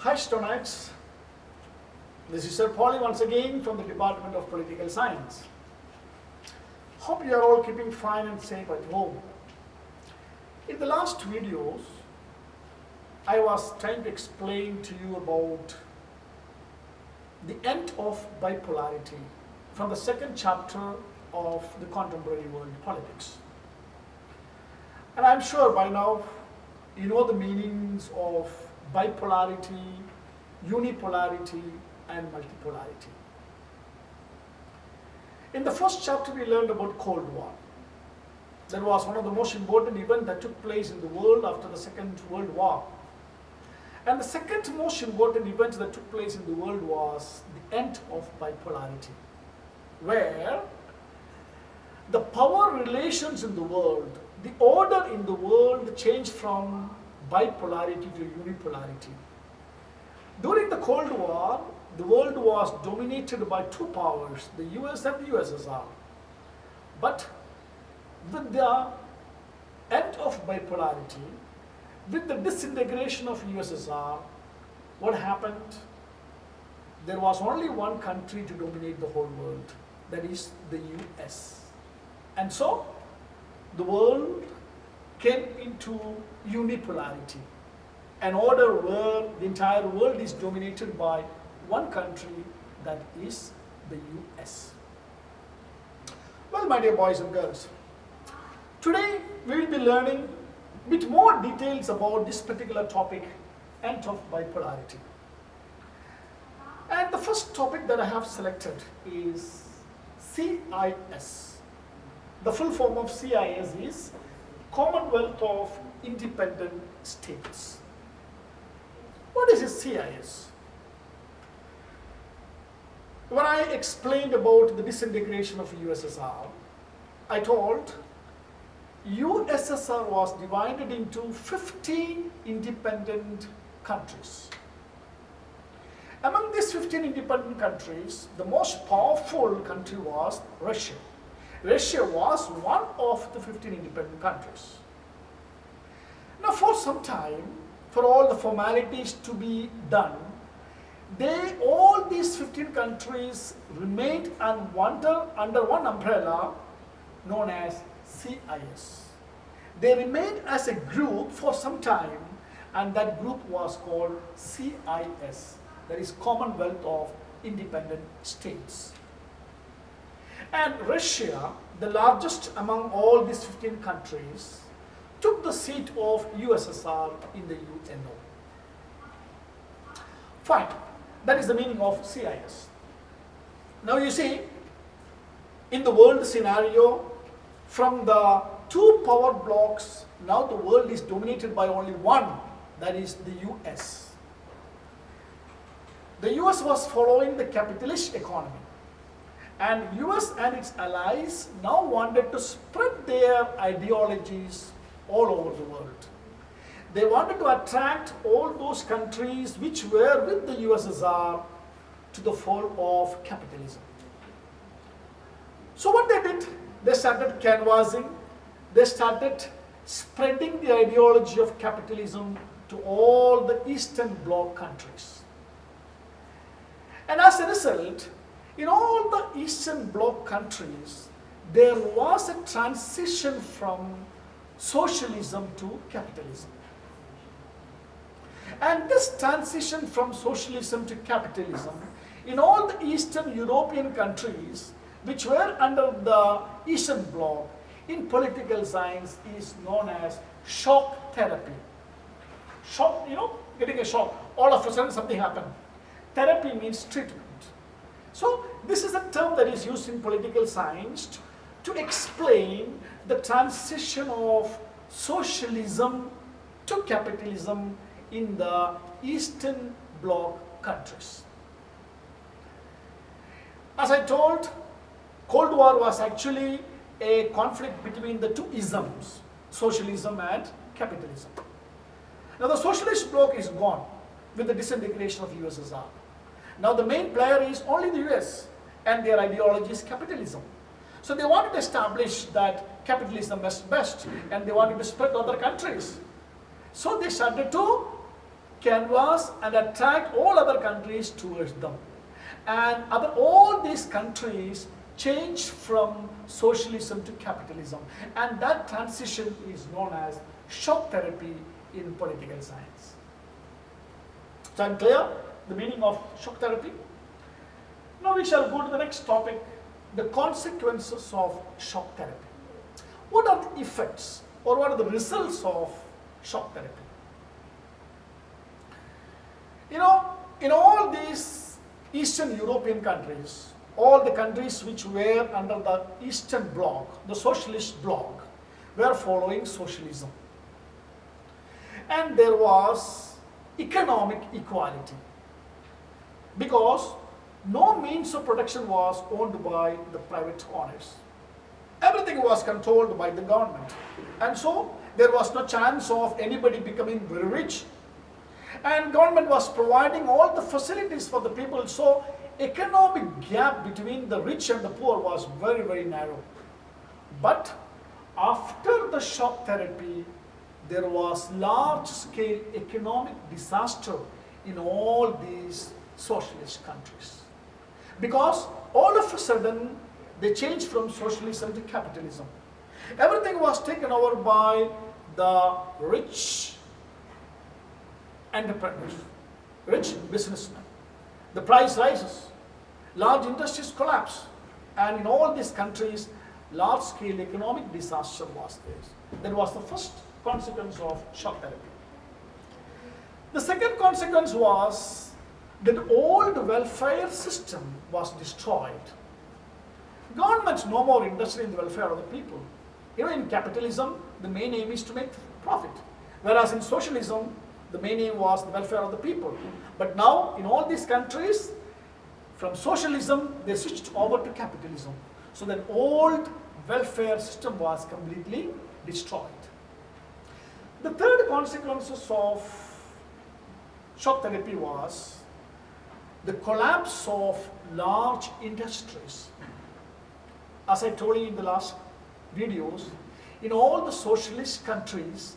Hi Stonites, this is Sir Polly once again from the Department of Political Science. Hope you are all keeping fine and safe at home. In the last videos, I was trying to explain to you about the end of bipolarity from the second chapter of the contemporary world politics. And I'm sure by now you know the meanings of bipolarity, unipolarity, and multipolarity. In the first chapter, we learned about Cold War. That was one of the most important events that took place in the world after the Second World War. And the second most important event that took place in the world was the end of bipolarity, where the power relations in the world, the order in the world changed from bipolarity to unipolarity. During the Cold War, the world was dominated by two powers, the US and the USSR. But with the end of bipolarity, with the disintegration of USSR, what happened? There was only one country to dominate the whole world, that is the US. And so, the world came into unipolarity, an order where the entire world is dominated by one country, that is the US. Well, my dear boys and girls, today we will be learning a bit more details about this particular topic, end of bipolarity. And the first topic that I have selected is CIS. The full form of CIS is Commonwealth of Independent States. What is a CIS? When I explained about the disintegration of USSR, I told USSR was divided into 15 independent countries. Among these 15 independent countries, the most powerful country was Russia. Russia was one of the 15 independent countries. Now, for some time, for all the formalities to be done, all these 15 countries remained under one umbrella known as CIS. They remained as a group for some time, and that group was called CIS, that is Commonwealth of Independent States. And Russia, the largest among all these 15 countries, took the seat of USSR in the UNO. Fine, that is the meaning of CIS. Now you see, in the world scenario, from the two power blocks, now the world is dominated by only one, that is the US. The US was following the capitalist economy. And US and its allies now wanted to spread their ideologies all over the world. They wanted to attract all those countries which were with the USSR to the fold of capitalism. So what they did, they started canvassing, they started spreading the ideology of capitalism to all the Eastern Bloc countries. And as a result, in all the Eastern Bloc countries, there was a transition from socialism to capitalism. And this transition from socialism to capitalism, in all the Eastern European countries, which were under the Eastern Bloc, in political science is known as shock therapy. Shock, getting a shock, all of a sudden something happened. Therapy means treatment. So this is a term that is used in political science to explain the transition of socialism to capitalism in the Eastern Bloc countries. As I told, Cold War was actually a conflict between the two isms, socialism and capitalism. Now the socialist bloc is gone with the disintegration of USSR. Now the main player is only the US, and their ideology is capitalism. So they wanted to establish that capitalism is best, and they wanted to spread to other countries. So they started to canvass and attract all other countries towards them. And all these countries changed from socialism to capitalism. And that transition is known as shock therapy in political science. So I'm clear the meaning of shock therapy? Now we shall go to the next topic, the consequences of shock therapy. What are the effects or what are the results of shock therapy? You know, in all these Eastern European countries, all the countries which were under the Eastern Bloc, the socialist bloc, were following socialism. And there was economic equality because no means of production was owned by the private owners. Everything was controlled by the government. And so there was no chance of anybody becoming very rich. And government was providing all the facilities for the people. So economic gap between the rich and the poor was very, very narrow. But after the shock therapy, there was large-scale economic disaster in all these socialist countries. Because all of a sudden, they changed from socialism to capitalism. Everything was taken over by the rich entrepreneurs, rich businessmen. The price rises, large industries collapse, and in all these countries, large-scale economic disaster was there. That was the first consequence of shock therapy. The second consequence was that the old welfare system was destroyed. Government no more interested in the welfare of the people. You know, in capitalism, the main aim is to make profit. Whereas in socialism, the main aim was the welfare of the people. But now, in all these countries, from socialism, they switched over to capitalism. So that old welfare system was completely destroyed. The third consequences of shock therapy was the collapse of large industries. As I told you in the last videos, in all the socialist countries,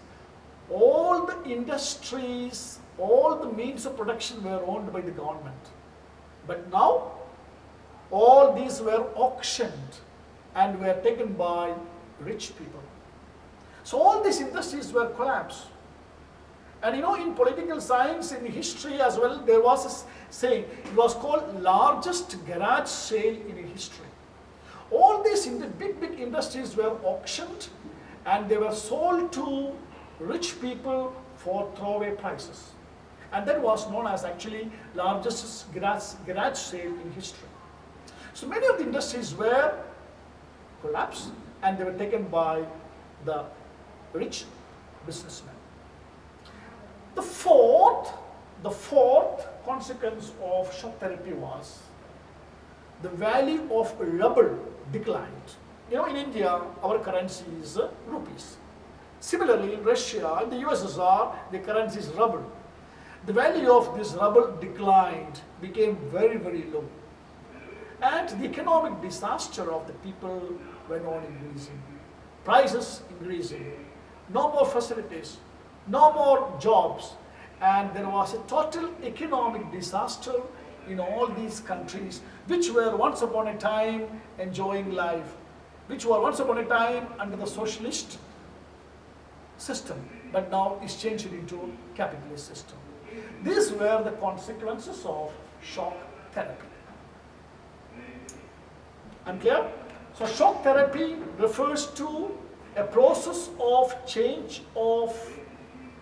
all the industries, all the means of production were owned by the government. But now, all these were auctioned and were taken by rich people. So all these industries were collapsed. And you know, in political science, in history as well, there was a saying, it was called largest garage sale in history. All these big industries were auctioned and they were sold to rich people for throwaway prices. And that was known as actually largest garage sale in history. So many of the industries were collapsed and they were taken by the rich businessmen. The fourth consequence of shock therapy was the value of ruble declined. You know, in India, our currency is rupees. Similarly, in Russia, in the USSR, the currency is ruble. The value of this ruble declined, became very, very low. And the economic disaster of the people went on increasing. Prices increasing. No more facilities, no more jobs, and there was a total economic disaster in all these countries which were once upon a time enjoying life, which were once upon a time under the socialist system, but now is changed into capitalist system. These were the consequences of shock therapy. I'm clear? So shock therapy refers to a process of change of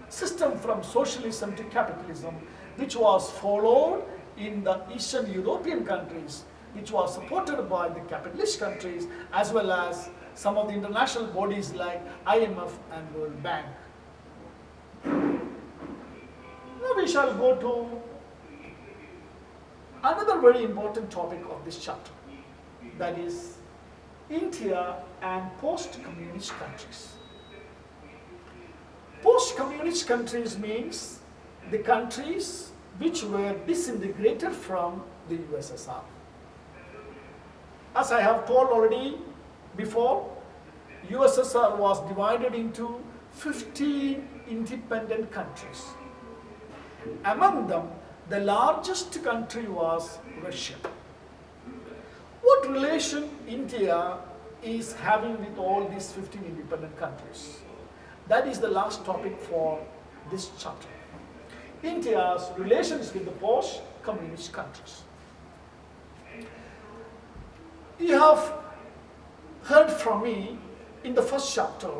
system from socialism to capitalism, which was followed in the Eastern European countries, which was supported by the capitalist countries as well as some of the international bodies like IMF and World Bank. Now we shall go to another very important topic of this chapter, that is India and post-communist countries. Post-communist countries means the countries which were disintegrated from the USSR. As I have told already before, USSR was divided into 15 independent countries. Among them, the largest country was Russia. What relation India is having with all these 15 independent countries? That is the last topic for this chapter. India's relations with the post-communist countries. You have heard from me in the first chapter,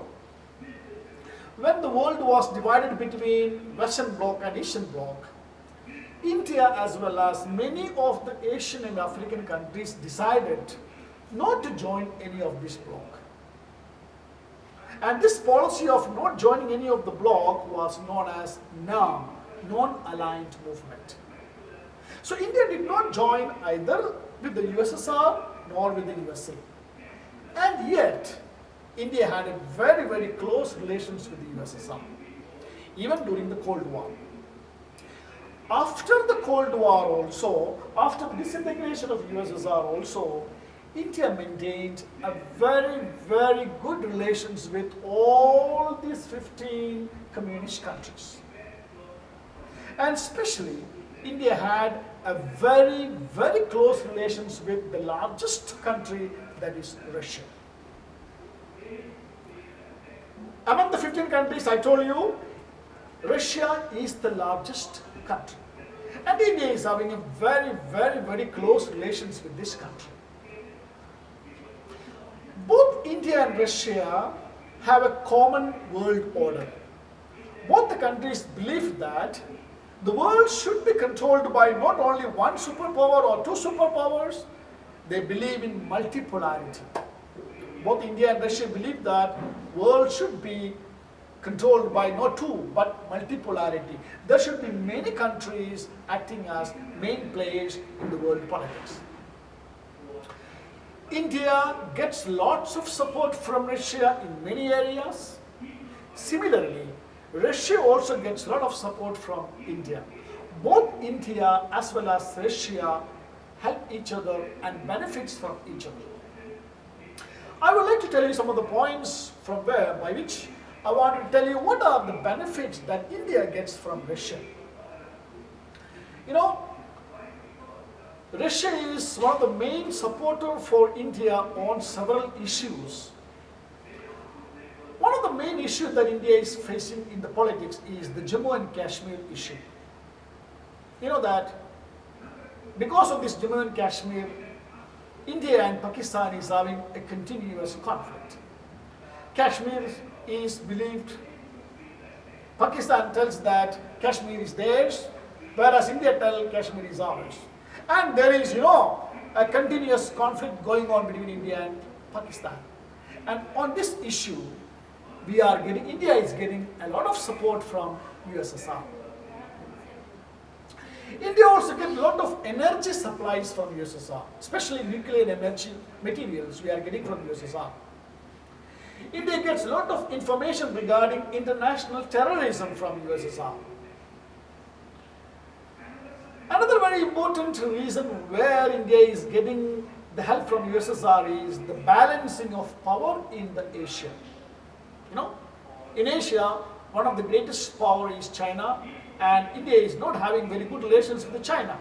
when the world was divided between Western Bloc and Eastern Bloc, India as well as many of the Asian and African countries decided not to join any of this bloc. And this policy of not joining any of the bloc was known as NAM, Non-Aligned Movement. So India did not join either with the USSR nor with the USA. And yet, India had a very, very close relations with the USSR, even during the Cold War. After the Cold War also, after the disintegration of USSR also, India maintained a very, very good relations with all these 15 communist countries. And especially, India had a very, very close relations with the largest country, that is Russia. Among the 15 countries I told you, Russia is the largest country. And India is having a very, very, very close relations with this country. Both India and Russia have a common world order. Both the countries believe that the world should be controlled by not only one superpower or two superpowers, they believe in multipolarity. Both India and Russia believe that world should be controlled by not two, but multipolarity. There should be many countries acting as main players in the world politics. India gets lots of support from Russia in many areas. Similarly, Russia also gets a lot of support from India. Both India as well as Russia help each other and benefits from each other. I would like to tell you some of the points from by which I want to tell you what are the benefits that India gets from Russia. You know, Russia is one of the main supporters for India on several issues. One of the main issues that India is facing in the politics is the Jammu and Kashmir issue. You know that because of this Jammu and Kashmir, India and Pakistan is having a continuous conflict. Kashmir is believed, Pakistan tells that Kashmir is theirs, whereas India tells Kashmir is ours. And there is, a continuous conflict going on between India and Pakistan. And on this issue, India is getting a lot of support from USSR. India also gets a lot of energy supplies from USSR, especially nuclear energy materials we are getting from USSR. India gets a lot of information regarding international terrorism from USSR. Another very important reason where India is getting the help from USSR is the balancing of power in the Asia. In Asia, one of the greatest power is China, and India is not having very good relations with China.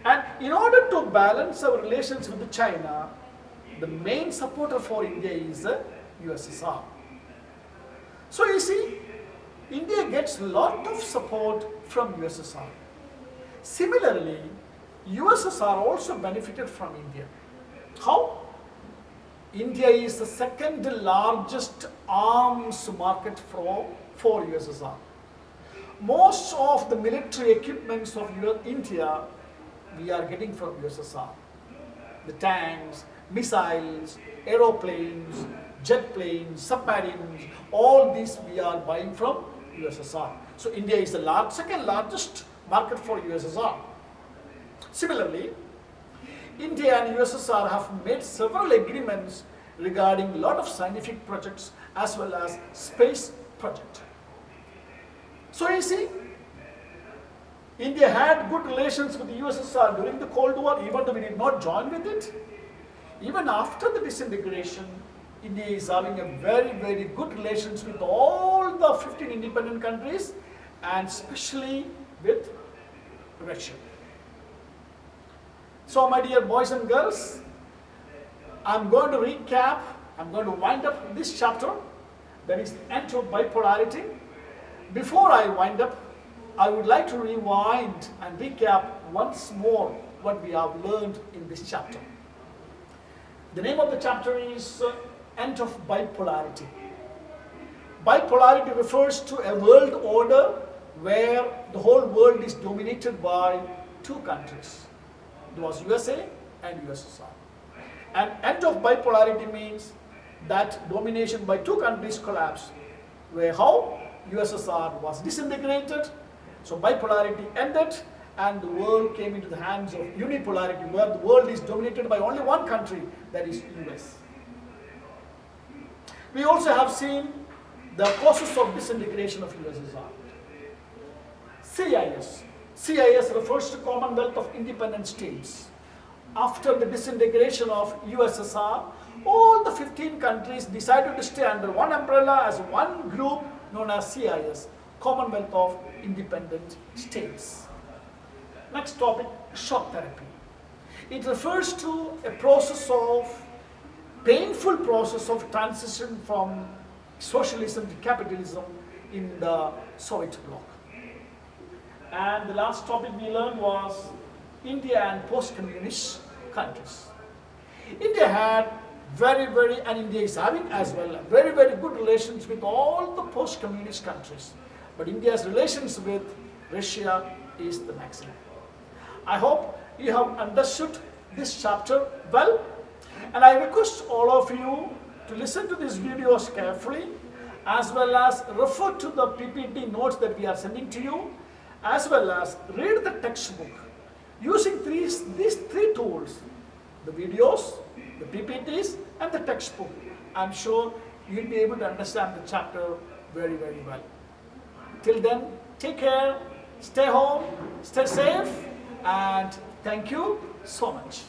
And in order to balance our relations with China, the main supporter for India is USSR. So you see, India gets a lot of support from USSR. Similarly, USSR also benefited from India. How? India is the second largest arms market for USSR. Most of the military equipments of India we are getting from USSR. The tanks, missiles, aeroplanes, jet planes, submarines, all these we are buying from USSR. So India is the second largest market for USSR. Similarly, India and USSR have made several agreements regarding a lot of scientific projects as well as space projects. So you see, India had good relations with the USSR during the Cold War, even though we did not join with it. Even after the disintegration, India is having a very, very good relations with all the 15 independent countries, and especially with Russia. So my dear boys and girls, I'm going to recap, I'm going to wind up this chapter, that is the end of bipolarity. Before I wind up, I would like to rewind and recap once more what we have learned in this chapter. The name of the chapter is End of Bipolarity. Bipolarity refers to a world order where the whole world is dominated by two countries. It was USA and USSR. And end of bipolarity means that domination by two countries collapsed, where how USSR was disintegrated, so bipolarity ended and the world came into the hands of unipolarity, where the world is dominated by only one country, that is US. We also have seen the process of disintegration of USSR. CIS. CIS refers to Commonwealth of Independent States. After the disintegration of USSR, all the 15 countries decided to stay under one umbrella as one group known as CIS, Commonwealth of Independent States. Next topic, shock therapy. It refers to a painful process of transition from socialism to capitalism in the Soviet bloc. And the last topic we learned was India and post-communist countries. India had and India is having as well, very good relations with all the post-communist countries. But India's relations with Russia is the maximum. I hope you have understood this chapter well, and I request all of you to listen to these videos carefully, as well as refer to the PPT notes that we are sending to you, as well as read the textbook. Using these three tools, the videos, the PPTs, and the textbook, I'm sure you'll be able to understand the chapter very well. Till then, take care, stay home, stay safe, and thank you so much.